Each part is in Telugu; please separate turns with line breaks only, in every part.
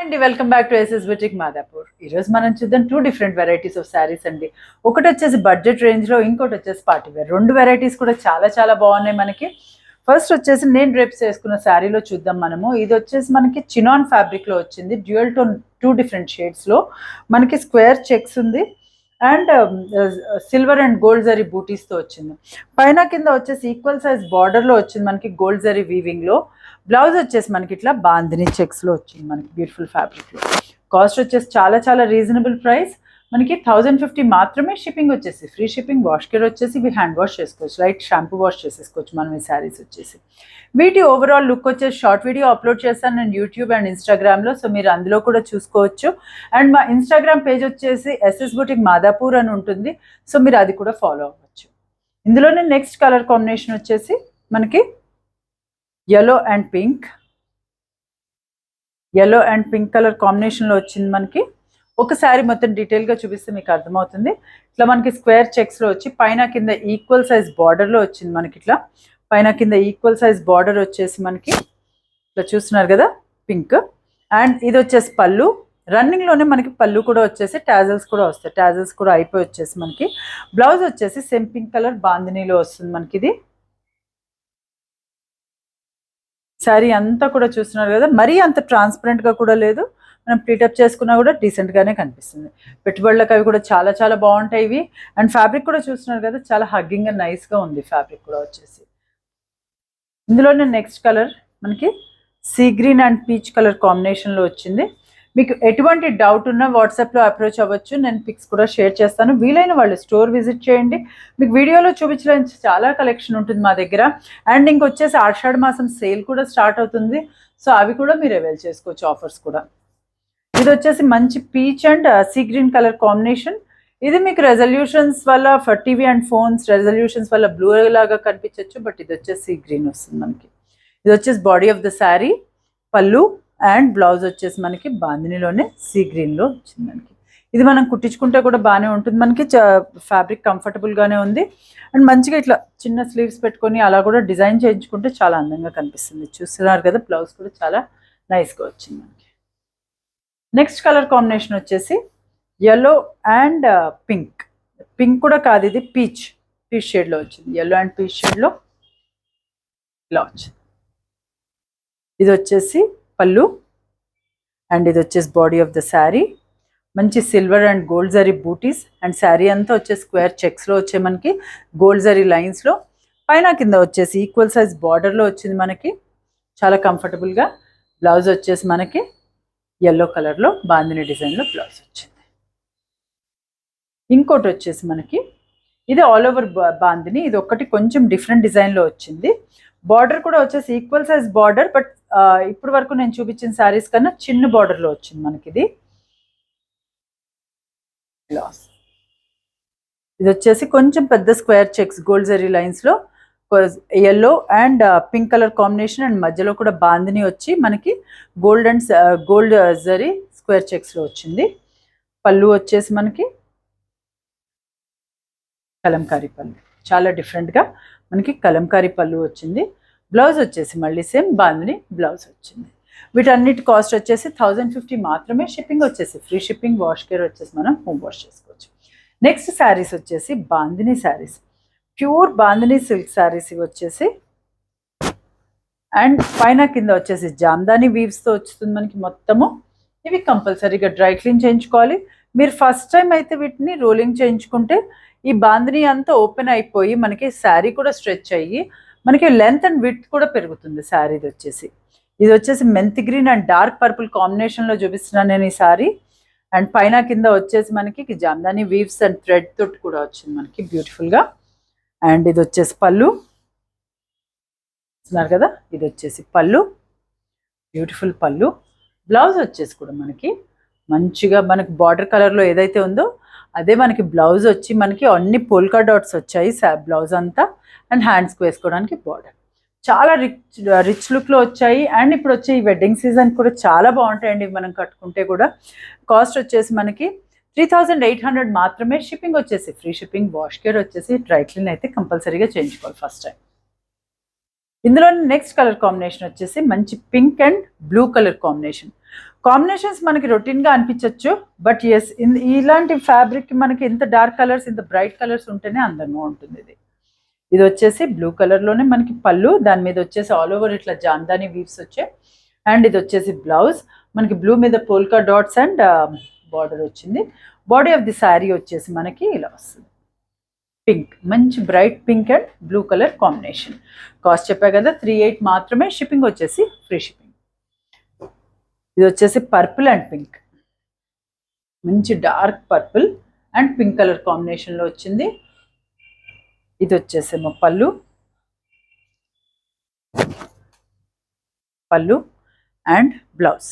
అండి welcome back to SS boutique Madhapur. ఈరోజు మనం చూద్దాం 2 డిఫరెంట్ వెరైటీస్ ఆఫ్ శారీస్ అండి. ఒకటి వచ్చేసి బడ్జెట్ రేంజ్లో, ఇంకోటి వచ్చేసి పార్టీ వేర్. రెండు వెరైటీస్ కూడా చాలా చాలా బాగున్నాయి మనకి. ఫస్ట్ వచ్చేసి నేను డ్రేప్స్ వేసుకున్న శారీలో చూద్దాం మనము. ఇది వచ్చేసి మనకి చినాన్ ఫ్యాబ్రిక్లో వచ్చింది. డ్యూయల్ టోన్ 2 డిఫరెంట్ షేడ్స్లో మనకి స్క్వేర్ చెక్స్ ఉంది అండ్ సిల్వర్ అండ్ గోల్డ్ జరీ బూటీస్తో వచ్చింది. పైన కింద వచ్చేసి ఈక్వల్ సైజ్ బార్డర్లో వచ్చింది మనకి గోల్డ్ జరీ వీవింగ్లో. బ్లౌజ్ వచ్చేసి మనకి ఇట్లా బాందిని చెక్స్లో వచ్చింది మనకి బ్యూటిఫుల్ ఫ్యాబ్రిక్లో. కాస్ట్ వచ్చేసి చాలా చాలా రీజనబుల్ ప్రైస్ మనకి 1050 మాత్రమే. షిప్పింగ్ వచ్చేసి ఫ్రీ షిప్పింగ్. వాష్ కేర్ వచ్చేసి ఇవి హ్యాండ్ వాష్ చేసుకోవచ్చు, లైట్ షాంపూ వాష్ చేసేసుకోవచ్చు మనం ఈ శారీస్ వచ్చేసి. వీటి ఓవరాల్ లుక్ వచ్చేసి షార్ట్ వీడియో అప్లోడ్ చేస్తాను నేను యూట్యూబ్ అండ్ ఇన్స్టాగ్రామ్లో, సో మీరు అందులో కూడా చూసుకోవచ్చు. అండ్ మా ఇన్స్టాగ్రామ్ పేజ్ వచ్చేసి ఎస్ఎస్ బుటిక్ మాదాపూర్ అని ఉంటుంది, సో మీరు అది కూడా ఫాలో అవ్వచ్చు. ఇందులోనే నెక్స్ట్ కలర్ కాంబినేషన్ వచ్చేసి మనకి yellow and pink కలర్ కాంబినేషన్లో వచ్చింది మనకి. ఒక శారీ మొత్తం డీటెయిల్గా చూపిస్తే మీకు అర్థమవుతుంది. ఇట్లా మనకి స్క్వేర్ చెక్స్లో వచ్చి పైన కింద ఈక్వల్ సైజ్ బార్డర్లో వచ్చింది మనకి. ఇట్లా పైన కింద ఈక్వల్ సైజ్ బార్డర్ వచ్చేసి మనకి ఇట్లా చూస్తున్నారు కదా పింక్. అండ్ ఇది వచ్చేసి పళ్ళు. రన్నింగ్లోనే మనకి పళ్ళు కూడా వచ్చేసి టాజల్స్ కూడా వస్తాయి. టాజల్స్ కూడా అయిపోయి వచ్చేసి మనకి బ్లౌజ్ వచ్చేసి సేమ్ పింక్ కలర్ బాందినీలో వస్తుంది మనకి. ఇది శారీ అంతా కూడా చూస్తున్నారు కదా, మరీ అంత ట్రాన్స్పరెంట్గా కూడా లేదు. మనం ప్లీటప్ చేసుకున్నా కూడా డీసెంట్గానే కనిపిస్తుంది. పెట్టుబడులకు అవి కూడా చాలా చాలా బాగుంటాయి ఇవి. అండ్ ఫ్యాబ్రిక్ కూడా చూస్తున్నారు కదా, చాలా హగ్గింగ్ అండ్ నైస్గా ఉంది ఫ్యాబ్రిక్ కూడా వచ్చేసి. ఇందులోనే నెక్స్ట్ కలర్ మనకి sea green and peach colour కాంబినేషన్లో వచ్చింది. మీకు ఎటువంటి డౌట్ ఉన్నా వాట్సాప్లో అప్రోచ్ అవ్వచ్చు. నేను పిక్స్ కూడా షేర్ చేస్తాను. వీలైన వాళ్ళు స్టోర్ విజిట్ చేయండి. మీకు వీడియోలో చూపించడానికి చాలా కలెక్షన్ ఉంటుంది మా దగ్గర. అండ్ ఇంకొచ్చేసి ఆషాఢ మాసం సేల్ కూడా స్టార్ట్ అవుతుంది, సో అవి కూడా మీరు అవైల్ చేసుకోవచ్చు, ఆఫర్స్ కూడా. ఇది వచ్చేసి మంచి peach and sea green colour combination. ఇది మీకు రెజల్యూషన్స్ వల్ల for TV and phones resolutions వల్ల బ్లూ లాగా కనిపించవచ్చు, బట్ ఇది వచ్చేసి సీ గ్రీన్ వస్తుంది మనకి. ఇది వచ్చేసి బాడీ ఆఫ్ ద శారీ, పళ్ళు అండ్ బ్లౌజ్ వచ్చేసి మనకి బాందినీలోనే సీ గ్రీన్లో వచ్చింది మనకి. ఇది మనం కుట్టించుకుంటే కూడా బాగానే ఉంటుంది మనకి. ఫ్యాబ్రిక్ కంఫర్టబుల్గానే ఉంది. అండ్ మంచిగా ఇట్లా చిన్న స్లీవ్స్ పెట్టుకొని అలా కూడా డిజైన్ చేయించుకుంటే చాలా అందంగా కనిపిస్తుంది. చూస్తున్నారు కదా, బ్లౌజ్ కూడా చాలా నైస్గా వచ్చింది మనకి. నెక్స్ట్ కలర్ కాంబినేషన్ వచ్చేసి yellow అండ్ పింక్ కూడా కాదు, ఇది పీచ్ షేడ్లో వచ్చింది. yellow అండ్ పీచ్ షేడ్లో ఇలా వచ్చింది. ఇది వచ్చేసి పళ్ళు అండ్ ఇది వచ్చేసి బాడీ ఆఫ్ ద శారీ. మంచి సిల్వర్ అండ్ గోల్డ్ జరీ బూటీస్ అండ్ శారీ అంతా వచ్చేసి స్క్వేర్ చెక్స్లో వచ్చే మనకి గోల్డ్ జరీ లైన్స్లో. పైన కింద వచ్చేసి ఈక్వల్ సైజ్ బార్డర్లో వచ్చింది మనకి, చాలా కంఫర్టబుల్గా. బ్లౌజ్ వచ్చేసి మనకి yellow కలర్లో బాందిని డిజైన్లో బ్లౌజ్ వచ్చింది. ఇంకోటి వచ్చేసి మనకి ఇది ఆల్ ఓవర్ బాందిని. ఇది ఒక్కటి కొంచెం డిఫరెంట్ డిజైన్లో వచ్చింది. బార్డర్ కూడా వచ్చేసి ఈక్వల్ సైజ్ బార్డర్, బట్ ఇప్పటి వరకు నేను చూపించిన శారీస్ కన్నా చిన్న బార్డర్లో వచ్చింది మనకి. ఇది వచ్చేసి కొంచెం పెద్ద స్క్వేర్ చెక్స్ గోల్డ్ జరీ లైన్స్లో yellow and pink colour combination. And మధ్యలో కూడా బాందిని వచ్చి మనకి గోల్డ్ జరీ స్క్వేర్ చెక్స్లో వచ్చింది. పళ్ళు వచ్చేసి మనకి కలంకారీ పళ్ళు, చాలా డిఫరెంట్గా మనకి కలంకారీ పళ్ళు వచ్చింది. బ్లౌజ్ వచ్చేసి మళ్ళీ సేమ్ బాందిని బ్లౌజ్ వచ్చింది. వీటన్నిటి కాస్ట్ వచ్చేసి 1050 మాత్రమే. షిప్పింగ్ వచ్చేసి ఫ్రీ షిప్పింగ్. వాష్ కేర్ వచ్చేసి మనం హోమ్ వాష్ చేసుకోవచ్చు. నెక్స్ట్ శారీస్ వచ్చేసి బాందిని శారీస్, ప్యూర్ బాందిని సిల్క్ శారీస్ ఇవి వచ్చేసి. అండ్ పైన కింద వచ్చేసి జామ్దాని వీవ్స్తో వస్తుంది మనకి మొత్తము. ఇవి కంపల్సరీగా డ్రై క్లీన్ చేయించుకోవాలి. మీరు ఫస్ట్ టైం అయితే వీటిని రోలింగ్ చేయించుకుంటే ఈ బాందిని అంతా ఓపెన్ అయిపోయి మనకి శారీ కూడా స్ట్రెచ్ అయ్యి మనకి లెంత్ అండ్ విడ్త్ కూడా పెరుగుతుంది శారీది వచ్చేసి. ఇది వచ్చేసి మెంతి గ్రీన్ అండ్ డార్క్ పర్పుల్ కాంబినేషన్లో చూపిస్తున్నాను నేను ఈ శారీ. అండ్ పైన కింద వచ్చేసి మనకి జామ్దాని వీవ్స్ అండ్ థ్రెడ్ తోటి కూడా వచ్చింది మనకి బ్యూటిఫుల్గా. అండ్ ఇది వచ్చేసి పళ్ళు, చూస్తున్నారు కదా, ఇది వచ్చేసి పళ్ళు, బ్యూటిఫుల్ పళ్ళు. బ్లౌజ్ వచ్చేసి కూడా మనకి మంచిగా మనకి బార్డర్ కలర్లో ఏదైతే ఉందో అదే మనకి బ్లౌజ్ వచ్చి మనకి అన్ని పోల్కా డాట్స్ వచ్చాయి బ్లౌజ్ అంతా. అండ్ హ్యాండ్స్కి వేసుకోవడానికి బార్డర్ చాలా రిచ్ లుక్లో వచ్చాయి. అండ్ ఇప్పుడు వచ్చే ఈ వెడ్డింగ్ సీజన్ కూడా చాలా బాగుంటాయండి మనం కట్టుకుంటే కూడా. కాస్ట్ వచ్చేసి మనకి 3800 మాత్రమే. షిప్పింగ్ వచ్చేసి ఫ్రీ షిప్పింగ్. వాష్ కేర్ వచ్చేసి డ్రై క్లీన్ అయితే కంపల్సరీగా చేయించుకోవాలి ఫస్ట్ టైం. ఇందులో నెక్స్ట్ కలర్ కాంబినేషన్ వచ్చేసి మంచి pink and blue colour combination. Combinations మనకి రొటీన్గా అనిపించవచ్చు, బట్ ఎస్ ఇలాంటి ఫ్యాబ్రిక్ మనకి ఇంత డార్క్ కలర్స్ ఇంత బ్రైట్ కలర్స్ ఉంటేనే అందంగా ఉంటుంది. ఇది వచ్చేసి బ్లూ కలర్లోనే మనకి పళ్ళు, దాని మీద వచ్చేసి ఆల్ ఓవర్ ఇట్లా జాందాని వీవ్స్ వచ్చాయి. అండ్ ఇది వచ్చేసి బ్లౌజ్, మనకి బ్లూ మీద పోల్కా డాట్స్ అండ్ బార్డర్ వచ్చింది. బాడీ ఆఫ్ ది శారీ వచ్చేసి మనకి ఇలా వస్తుంది, పింక్, మంచి bright pink and blue colour combination. Cost చెప్పా కదా 38 మాత్రమే, షిప్పింగ్ వచ్చేసి ఫ్రీ షిప్పింగ్. ఇది వచ్చేసి పర్పుల్ అండ్ పింక్, మంచి dark purple and pink colour కాంబినేషన్లో వచ్చింది. ఇది వచ్చేసేమో పళ్ళు అండ్ బ్లౌజ్.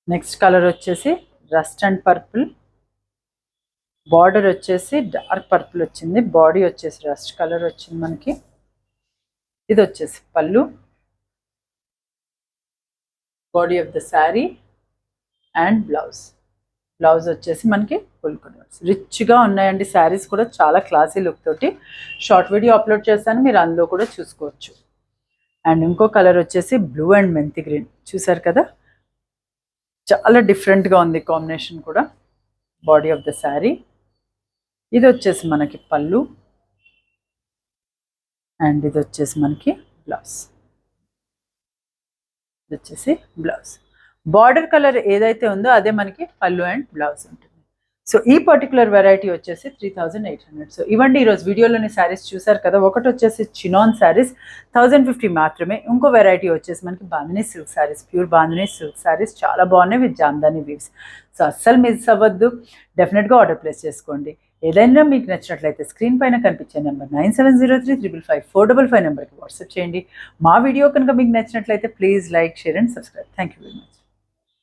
నెక్స్ట్ కలర్ వచ్చేసి రస్ట్ అండ్ పర్పుల్, బార్డర్ వచ్చేసి డార్క్ పర్పుల్ వచ్చింది, బాడీ వచ్చేసి రస్ట్ కలర్ వచ్చింది మనకి. ఇది వచ్చేసి పళ్ళు, body of the sari and blouse. Blouse వచ్చేసి మనకి ఫుల్ కలర్స్ రిచ్గా ఉన్నాయండి. శారీస్ కూడా చాలా క్లాసీ లుక్ తోటి షార్ట్ వీడియో అప్లోడ్ చేస్తాను, మీరు అందులో కూడా చూసుకోవచ్చు. అండ్ ఇంకో కలర్ వచ్చేసి బ్లూ అండ్ మెంతి గ్రీన్, చూసారు కదా చాలా డిఫరెంట్గా ఉంది కాంబినేషన్ కూడా. Body of the sari. ఇది వచ్చేసి మనకి పళ్ళు అండ్ ఇది వచ్చేసి మనకి బ్లౌజ్. ఇది వచ్చేసి బ్లౌజ్. బార్డర్ కలర్ ఏదైతే ఉందో అదే మనకి పళ్ళు అండ్ బ్లౌజ్ ఉంటుంది. సో ఈ పర్టికులర్ వెరైటీ వచ్చేసి 3800. సో ఇవ్వండి ఈరోజు వీడియోలోని శారీస్ చూసారు కదా. ఒకటి వచ్చేసి చినాన్ శారీస్ 1050 మాత్రమే. ఇంకో వెరైటీ వచ్చేసి మనకి bandhani silk saris, pure bandhani silk saris చాలా బాగున్నాయి విత్ జామ్దాని వీవ్స్. సో అస్సలు మిస్ అవ్వద్దు, డెఫినెట్గా ఆర్డర్ ప్లేస్ చేసుకోండి. ఏదైనా మీకు నచ్చినట్లయితే స్క్రీన్ పైన కనిపించే నెంబర్ 9703555455 నెంబర్కి వాట్సాప్ చేయండి. మా వీడియో కనుక మీకు నచ్చినట్లయితే please like, share and subscribe. Thank you very much.